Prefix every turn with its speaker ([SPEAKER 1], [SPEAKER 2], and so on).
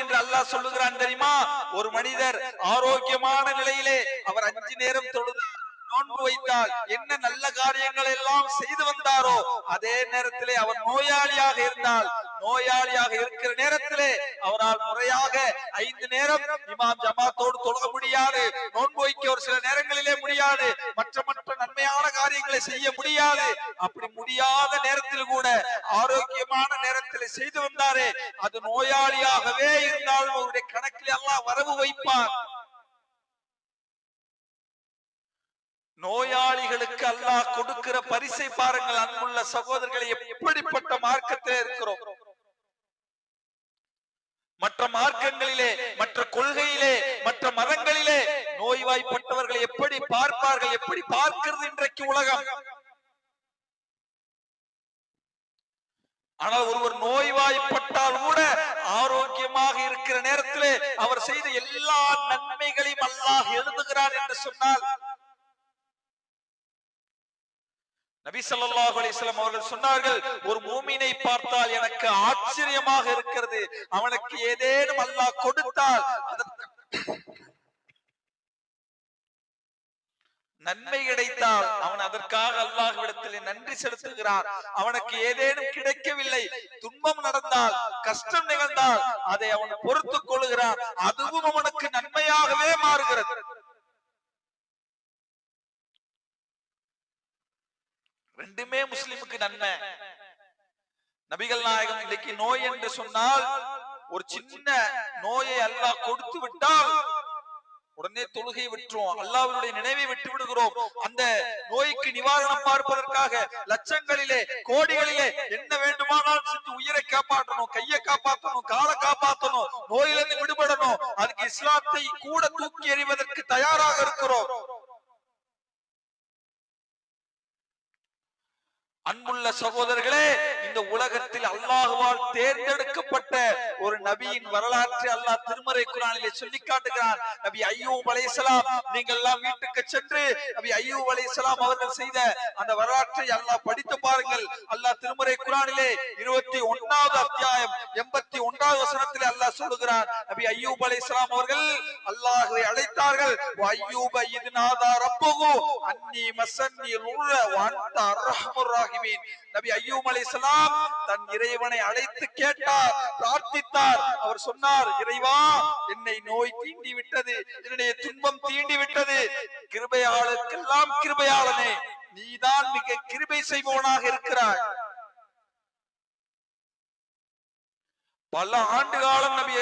[SPEAKER 1] என்று அல்லாஹ் சொல்லுகிறான் தெரியுமா? ஒரு மனிதர் ஆரோக்கியமான நிலையிலே அவர் 5 நேரம் தொழுது நோன்பு வைத்தால் என்ன நல்ல காரியங்கள் எல்லாம் செய்து வந்தாரோ, அதே நேரத்திலே அவர் நோயாளியாக இருந்தால், நோயாளியாக இருக்கிற நேரத்திலே அவரால் முறையாக 5 நேரம் இமாம் ஜமாத்தோடு தொழ முடியாது, நோன்பு வைக்க ஒரு சில நேரங்களிலே முடியாது, மற்ற நன்மையான காரியங்களை செய்ய முடியாது. அப்படி முடியாத நேரத்தில் கூட ஆரோக்கியமான நேரத்தில் செய்து வந்தாரே, அது நோயாளியாகவே இருந்தாலும் அவருடைய கணக்கில் அல்லாஹ் வரவு வைப்பார். நோயாளிகளுக்கு அல்லாஹ் கொடுக்கிற பரிசை பாருங்கள். அன்புள்ள சகோதரர்களை, எப்படிப்பட்ட மார்க்கத்தில் இருக்கிறோம். மற்ற மார்க்கங்களிலே, மற்ற கொள்கையிலே, மற்ற மதங்களிலே நோய்வாய்ப்பட்டவர்களை எப்படி பார்ப்பார்கள், எப்படி பார்க்கிறது இன்றைக்கு உலகம். ஆனால் ஒருவர் நோய்வாய்ப்பட்டால் கூட ஆரோக்கியமாக இருக்கிற நேரத்திலே அவர் செய்த எல்லா நன்மைகளையும் அல்லாஹ் எழுதுகிறார் என்று சொன்னால், நபி ஸல்லல்லாஹு அலைஹி வஸல்லம் அவர்கள் சொன்னார்கள், ஒரு மூமினை பார்த்தால் எனக்கு ஆச்சரியமாக இருக்கிறது, அவனுக்கு ஏதேனும் அல்லாஹ் கொடுத்தால் நன்மை கிடைத்தால் அவன் அதற்காக அல்லாஹ்விடத்திலே நன்றி செலுத்துகிறான். அவனுக்கு ஏதேனும் கிடைக்கவில்லை, துன்பம் நடந்தால், கஷ்டம் நிகழ்ந்தால் அதை அவன் பொறுத்துக் கொள்கிறான். அதுவும் அவனுக்கு நன்மையாகவே மாறுகிறது. ரெண்டுமே முஸ்லிமுக்கு நன்மை. நபிகள் நாயகம் இன்னைக்கு நோய் என்று சொன்னால், ஒரு சின்ன நோயை அல்லாஹ் கொடுத்து விட்டால் உடனே தொழுகை விட்டுருவோம், அல்லாஹ்வுடைய நினைவை விட்டு விடுகிறோம். அந்த நோய்க்கு நிவாரணம் பார்ப்பதற்காக லட்சங்களிலே கோடிகளிலே என்ன வேண்டுமானாலும் செஞ்சு உயிரை காப்பாற்றணும், கையை காப்பாற்றணும், காலை காப்பாற்றணும், நோயிலிருந்து விடுபடணும். அதுக்கு இஸ்லாத்தை கூட தூக்கி எறிவதற்கு தயாராக இருக்கிறோம். அன்புள்ள சகோதரர்களே, இந்த உலகத்தில் அல்லாஹ்வால் தேர்ந்தெடுக்கப்பட்ட ஒரு நபியின் வரலாற்றை அல்லாஹ் திருமறை குர்ஆனிலே சொல்லி காட்டுகிறான். நபி அய்யூப் அலைஹிஸ்ஸலாம், நீங்கள் எல்லாம் வீட்டுக்கு சென்று நபி அய்யூப் அலைஹிஸ்ஸலாம் அவர்கள் செய்த அந்த வரலாற்றை அல்லாஹ் படித்து பாருங்கள். அல்லாஹ் திருமறை குர்ஆனிலே 21வது அத்தியாயம் 81வது வசனத்திலே அல்லாஹ் சொல்லுகிறான், நபி அய்யூப் அலைஹிஸ்ஸலாம் அவர்கள் அல்லாஹ்வை அழைத்தார்கள். வஅய்யூப இத்நாதா ரப்பஹு அன்னி மஸன்னி லுர்ர வ அன்த அர்ஹமுர் ராஹிமீன். நபி அய்யூப் அலைஹிஸ்ஸலாம் தன் இறைவனை அழைத்து கேட்டார், பிரார்த்தித்தார். அவர் சொன்னார், இறைவா, என்னை நோய் தீண்டி விட்டது, என்னுடைய துன்பம் தீண்டி விட்டது, கிருபையாளருக்கெல்லாம் கிருபையாளனே, நீதான் மிக கிருபை செய்பவனாக இருக்கிறாய். பல ஆண்டு காலம் நபி